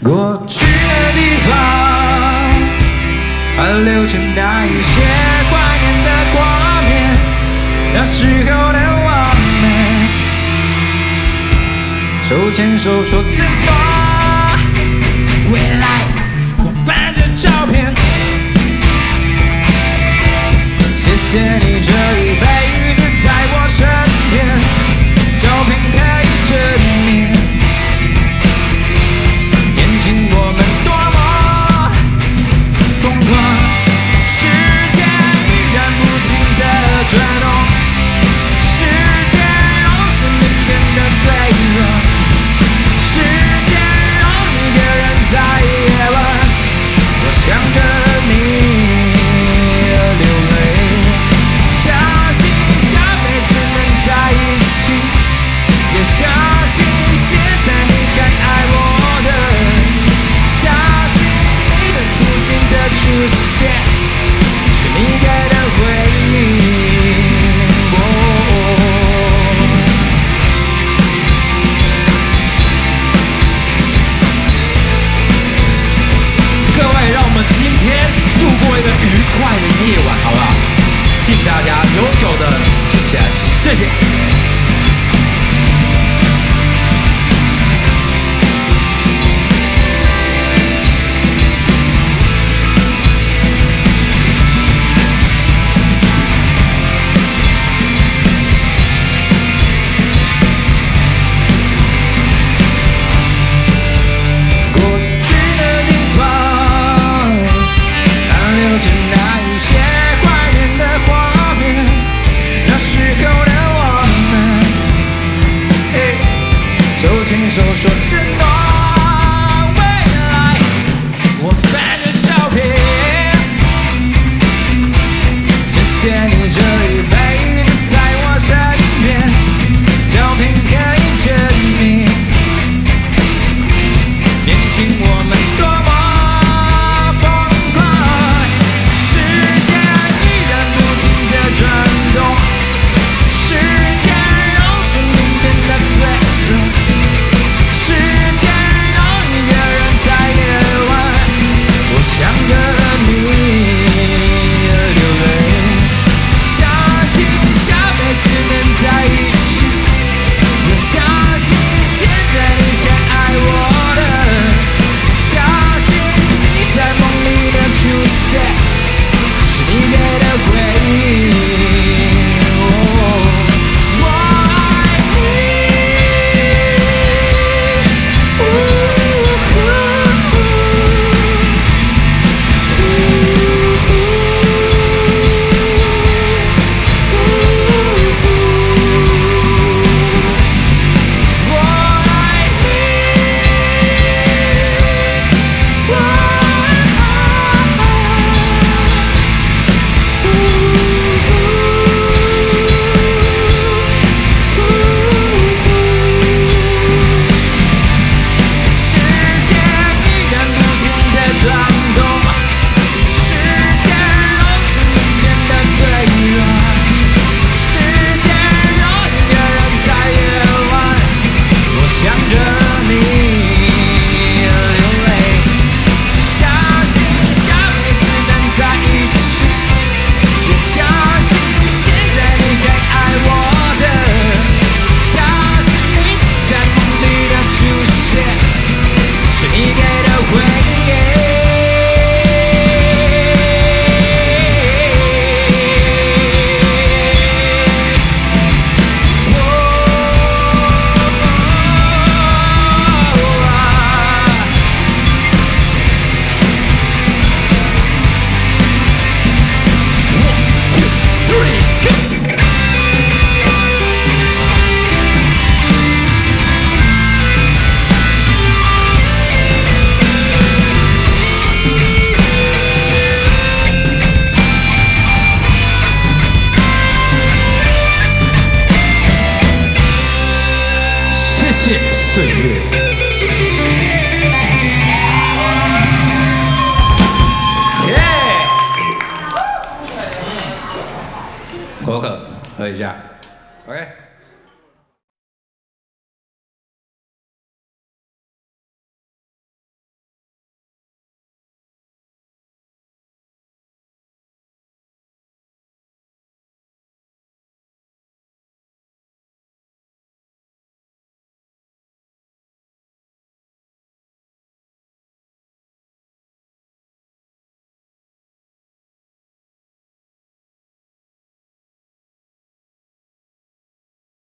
过去的地方，还留着那一些怀念的画面，那时候的我们，手牵手说承诺。未来，我翻着照片，谢谢你这一辈子在我身边，照片可以证明。 我们多么疯狂，时间依然不停地转动，时间让生命变得脆弱，时间让一个人在夜晚，我想着你流泪，相信下辈子能在一起，也相信现在你还爱我的。 出现是你给的回应。各位，让我们今天度过一个愉快的夜晚，好不好？请大家永久的请起来，谢谢。 手说承诺，未来我翻着照片，谢谢你这一辈子在我身边，照片可以证明，年轻我们多么疯狂，时间依然不停地转动，时间让生命变得脆弱。 想着你流泪，相信下辈子能在一起，也相信现在你还爱我的，相信你在梦里的出现是你给的回应。 岁月。口渴，喝一下。OK。